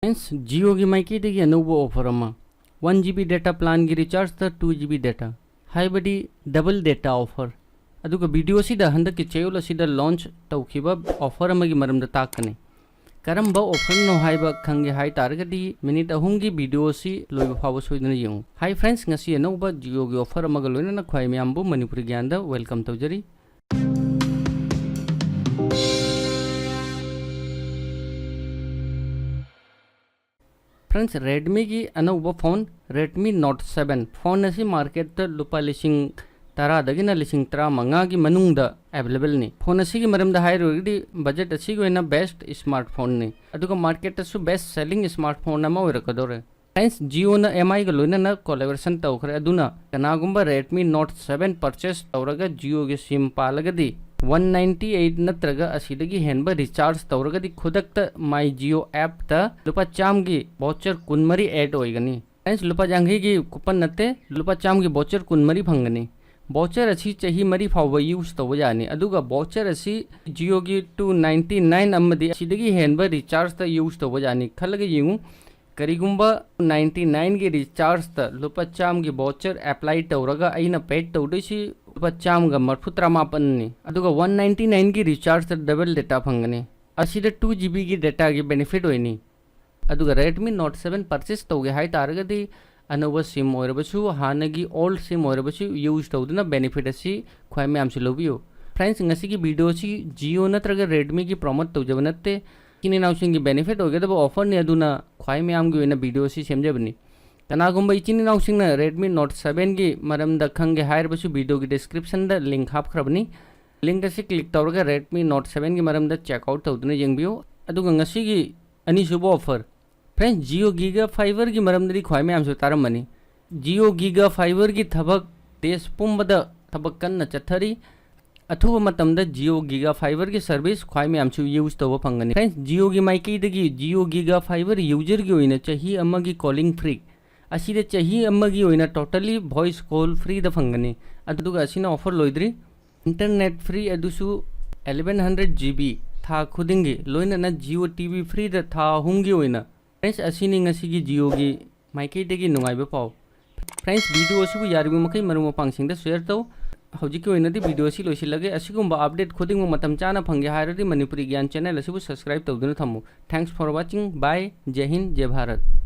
Friends Jio की माइकैदगी अनौब ऑफर 1 GB डेटा प्लान की रिचार्ज 2 GB डेटा हाइबडी डबल डेटा ऑफर अदुगा वीडियो सिदा हंदक की चेयोल सिदा लॉन्च तौखिबा ऑफर अमगी मरमदा ताकने करम्बा ऑफर नो हाइबा खंगे हाई तारगदी मिनिट अहुम की वीडियो सी लोइबा फावो सोइदना येंगु हाई फ्रेंड्स ngasi अनौबा जियो की ऑफर अमगा लोइना ख्वाइ म्यामबु मणिपुरी ज्ञानदा वेलकम तौजरी। फ्रेंड्स रेडमी की अनौब फोन रेडमी नोट 7 फोन असी मार्केट लुपा लिसिंग तरादगिना लिसिंग तरा मंगा की मनुंगदा अवेलेबल ने फोन असी की मरमदा हाइरोगी बजट असी की बेस्ट स्मार्टफोन ने अदुगा मार्केट असु बेस्ट सेलिंग स्मार्टफोन अमा ओइरकदोरे। फ्रेंड्स जियो ना एमआई का लोइना कोलैबोरेशन तौखरे अदुना कनागुंबा रेडमी नोट 7 परचेस तौरगा जियो की सिम पालगदी 198 नत्रगा असीदगी हेनबा रिचार्ज तौरगदी खुदक्ता माई जियो ऐप ता लुपा चाम की वोचर कुनमरी ऐड होइगनी। फ्रेंड्स लुपा जांगी की कूपन नते लुपा चाम की वोचर कुनमरी फंगनी वोचर असी चही मरी फाव यूज तौब जानी अदुगा वोचर असी जियो की 299 अमदी असीदगी हेनबा रिचार्ज ता यूज तौब जानी खलगे येंगु करीगुंबा 99 की रिचार्ज ता लुपा चाम की वोचर अप्लाई तौरगा अइना पेड तौदोसी लुपा चामगा मरफुत्रा मापन्नी अदुगा 199 की रिचार्ज ता डबल डेटा फंगनी असीदा 2 GB की डेटा की बेनिफिट होइनी अदुगा रेडमी नोट 7 परचेस तौगे हाई तारगदी अनौबा सिम ओइरबसु हानगी ओल्ड सिम ओइरबसु यूज तौदुना बेनिफिट असी ख्वाइ म्यामसि लोबियो। फ्रेंड्स ngasi की वीडियो सी जियो नत्रगा रेडमी की प्रमोट तौजब नत्ते किनि नाउसिंग की बेनिफिट होगदब ऑफर ने अदुना ख्वाइ म्यामगी ओइना वीडियो सी सेमजबनी कनागुंबा इचिनि नाउसिंग रेडमी नोट 7 की मरमदा खंगे हाइरबसु वीडियो की डिस्क्रिप्शन दा लिंक हापख्रबनी लिंक असी क्लिक तौरगा रेडमी नोट 7 की मरमदा चेकआउट तौदुना येंगबियो अदुगा ngasi की अनिसुबो ऑफर। फ्रेंड्स जियो गीगा फाइबर की मरमदरी ख्वाइ म्यामसु तारमनी जियो गीगा फाइबर की थबक देश पुंबदा थबक कन्ना चथरी अथुबा मतमदा जियो गीगा फाइबर की सर्विस ख्वाइ म्यामसु यूज तौब फंगनी। फ्रेंड्स जियो की माइकैदगी जियो गीगा फाइबर यूजर की ओइना चही अमगी कॉलिंग फ्री असीदे चही अमगी ओइना टोटली वॉइस कॉल फ्री द फंगनी अदुगा असीना ऑफर लोइद्री इंटरनेट फ्री अदुसु 1100 GB था खुदिंगी लोइना ना जियो टीवी फ्री द था हुंगी ओइना। फ्रेंड्स असीनी ngasi की जियो की माइकैदगी नुंगाइबा पाव। फ्रेंड्स वीडियो असिबु यारिबु मखै मरुम पांगसिंगदा शेयर तौ हौजिकी ओइनादि वीडियो असी लोइसिलगे असिगुंबा अपडेट खुदिंग मतम चाना फंगे हायरदि मणिपुरी ज्ञान चैनल असिबु सब्सक्राइब तौदुना थम्मु। थैंक्स फॉर वाचिंग बाय जय हिंद जय भारत।